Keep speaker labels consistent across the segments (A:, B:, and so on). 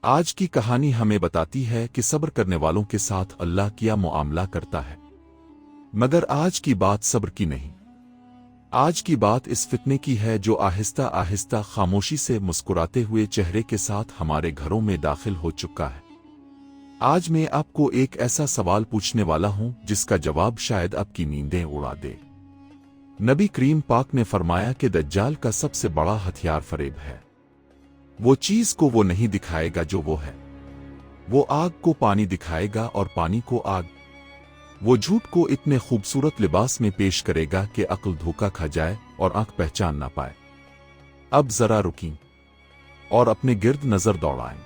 A: آج کی کہانی ہمیں بتاتی ہے کہ صبر کرنے والوں کے ساتھ اللہ کیا معاملہ کرتا ہے۔ مگر آج کی بات صبر کی نہیں، آج کی بات اس فتنے کی ہے جو آہستہ آہستہ خاموشی سے مسکراتے ہوئے چہرے کے ساتھ ہمارے گھروں میں داخل ہو چکا ہے۔ آج میں آپ کو ایک ایسا سوال پوچھنے والا ہوں جس کا جواب شاید آپ کی نیندیں اڑا دے۔ نبی کریم پاک نے فرمایا کہ دجال کا سب سے بڑا ہتھیار فریب ہے۔ وہ چیز کو وہ نہیں دکھائے گا جو وہ ہے، وہ آگ کو پانی دکھائے گا اور پانی کو آگ، وہ جھوٹ کو اتنے خوبصورت لباس میں پیش کرے گا کہ عقل دھوکا کھا جائے اور آنکھ پہچان نہ پائے۔ اب ذرا رکیں اور اپنے گرد نظر دوڑائیں۔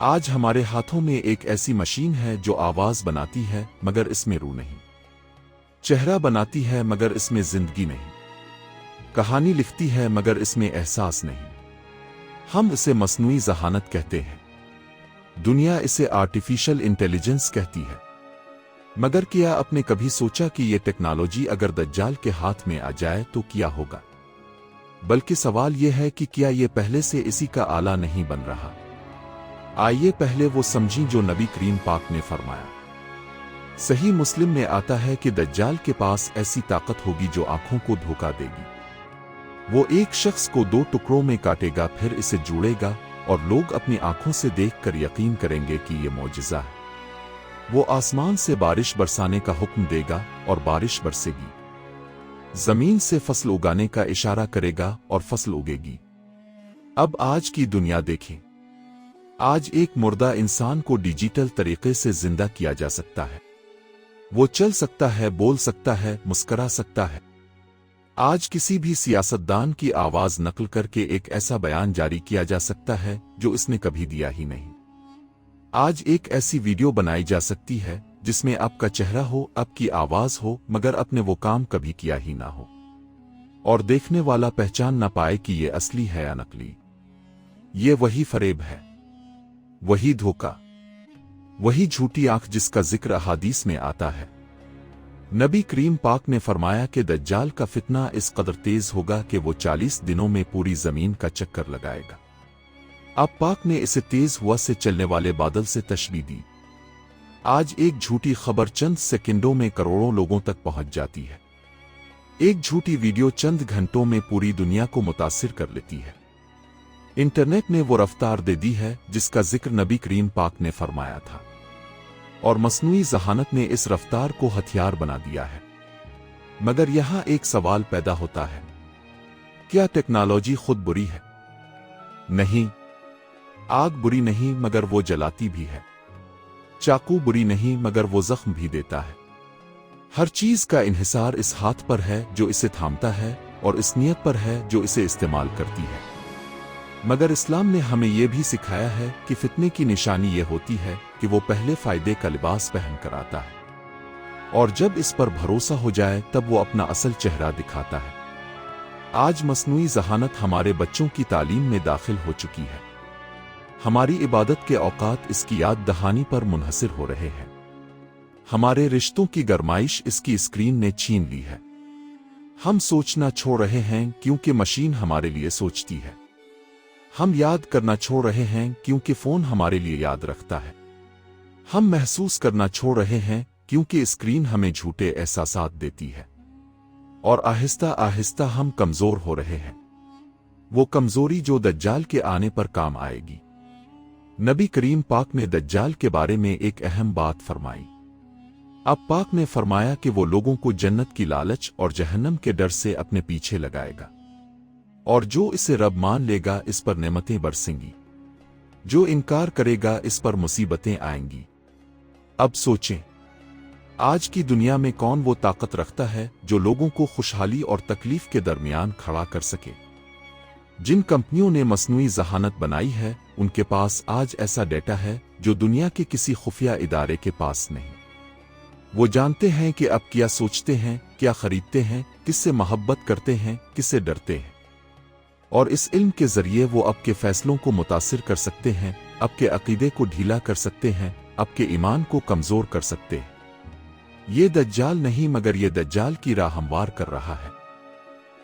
A: آج ہمارے ہاتھوں میں ایک ایسی مشین ہے جو آواز بناتی ہے مگر اس میں روح نہیں، چہرہ بناتی ہے مگر اس میں زندگی نہیں، کہانی لکھتی ہے مگر اس میں احساس نہیں۔ ہم اسے مصنوعی ذہانت کہتے ہیں، دنیا اسے آرٹیفیشل انٹیلیجنس کہتی ہے۔ مگر کیا آپ نے کبھی سوچا کہ یہ ٹیکنالوجی اگر دجال کے ہاتھ میں آ جائے تو کیا ہوگا؟ بلکہ سوال یہ ہے کہ کیا یہ پہلے سے اسی کا آلہ نہیں بن رہا؟ آئیے پہلے وہ سمجھیں جو نبی کریم پاک نے فرمایا۔ صحیح مسلم میں آتا ہے کہ دجال کے پاس ایسی طاقت ہوگی جو آنکھوں کو دھوکا دے گی۔ وہ ایک شخص کو دو ٹکڑوں میں کاٹے گا، پھر اسے جوڑے گا اور لوگ اپنی آنکھوں سے دیکھ کر یقین کریں گے کہ یہ معجزہ ہے۔ وہ آسمان سے بارش برسانے کا حکم دے گا اور بارش برسے گی، زمین سے فصل اگانے کا اشارہ کرے گا اور فصل اگے گی۔ اب آج کی دنیا دیکھیں، آج ایک مردہ انسان کو ڈیجیٹل طریقے سے زندہ کیا جا سکتا ہے۔ وہ چل سکتا ہے، بول سکتا ہے، مسکرا سکتا ہے۔ آج کسی بھی سیاستدان کی آواز نقل کر کے ایک ایسا بیان جاری کیا جا سکتا ہے جو اس نے کبھی دیا ہی نہیں۔ آج ایک ایسی ویڈیو بنائی جا سکتی ہے جس میں آپ کا چہرہ ہو، آپ کی آواز ہو، مگر آپ نے وہ کام کبھی کیا ہی نہ ہو، اور دیکھنے والا پہچان نہ پائے کہ یہ اصلی ہے یا نقلی۔ یہ وہی فریب ہے، وہی دھوکا، وہی جھوٹی آنکھ جس کا ذکر احادیث میں آتا ہے۔ نبی کریم پاک نے فرمایا کہ دجال کا فتنہ اس قدر تیز ہوگا کہ وہ 40 دنوں میں پوری زمین کا چکر لگائے گا۔ اب پاک نے اسے تیز ہوا سے چلنے والے بادل سے تشبیہ دی۔ آج ایک جھوٹی خبر چند سیکنڈوں میں کروڑوں لوگوں تک پہنچ جاتی ہے۔ ایک جھوٹی ویڈیو چند گھنٹوں میں پوری دنیا کو متاثر کر لیتی ہے۔ انٹرنیٹ نے وہ رفتار دے دی ہے جس کا ذکر نبی کریم پاک نے فرمایا تھا، اور مصنوعی ذہانت نے اس رفتار کو ہتھیار بنا دیا ہے۔ مگر یہاں ایک سوال پیدا ہوتا ہے، کیا ٹیکنالوجی خود بری ہے؟ نہیں، آگ بری نہیں مگر وہ جلاتی بھی ہے۔ چاقو بری نہیں مگر وہ زخم بھی دیتا ہے۔ ہر چیز کا انحصار اس ہاتھ پر ہے جو اسے تھامتا ہے، اور اس نیت پر ہے جو اسے استعمال کرتی ہے۔ مگر اسلام نے ہمیں یہ بھی سکھایا ہے کہ فتنے کی نشانی یہ ہوتی ہے کہ وہ پہلے فائدے کا لباس پہن کر آتا ہے، اور جب اس پر بھروسہ ہو جائے تب وہ اپنا اصل چہرہ دکھاتا ہے۔ آج مصنوعی ذہانت ہمارے بچوں کی تعلیم میں داخل ہو چکی ہے۔ ہماری عبادت کے اوقات اس کی یاد دہانی پر منحصر ہو رہے ہیں۔ ہمارے رشتوں کی گرمائش اس کی اسکرین نے چھین لی ہے۔ ہم سوچنا چھوڑ رہے ہیں کیونکہ مشین ہمارے لیے سوچتی ہے۔ ہم یاد کرنا چھوڑ رہے ہیں کیونکہ فون ہمارے لیے یاد رکھتا ہے۔ ہم محسوس کرنا چھوڑ رہے ہیں کیونکہ اسکرین ہمیں جھوٹے احساسات دیتی ہے، اور آہستہ آہستہ ہم کمزور ہو رہے ہیں، وہ کمزوری جو دجال کے آنے پر کام آئے گی۔ نبی کریم پاک نے دجال کے بارے میں ایک اہم بات فرمائی۔ اب پاک نے فرمایا کہ وہ لوگوں کو جنت کی لالچ اور جہنم کے ڈر سے اپنے پیچھے لگائے گا، اور جو اسے رب مان لے گا اس پر نعمتیں برسیں گی، جو انکار کرے گا اس پر مصیبتیں آئیں گی۔ اب سوچیں، آج کی دنیا میں کون وہ طاقت رکھتا ہے جو لوگوں کو خوشحالی اور تکلیف کے درمیان کھڑا کر سکے؟ جن کمپنیوں نے مصنوعی ذہانت بنائی ہے ان کے پاس آج ایسا ڈیٹا ہے جو دنیا کے کسی خفیہ ادارے کے پاس نہیں۔ وہ جانتے ہیں کہ اب کیا سوچتے ہیں، کیا خریدتے ہیں، کس سے محبت کرتے ہیں، کس سے ڈرتے ہیں، اور اس علم کے ذریعے وہ اب کے فیصلوں کو متاثر کر سکتے ہیں، اب کے عقیدے کو ڈھیلا کر سکتے ہیں، اب کے ایمان کو کمزور کر سکتے ہیں۔ یہ دجال نہیں مگر یہ دجال کی راہ ہموار کر رہا ہے۔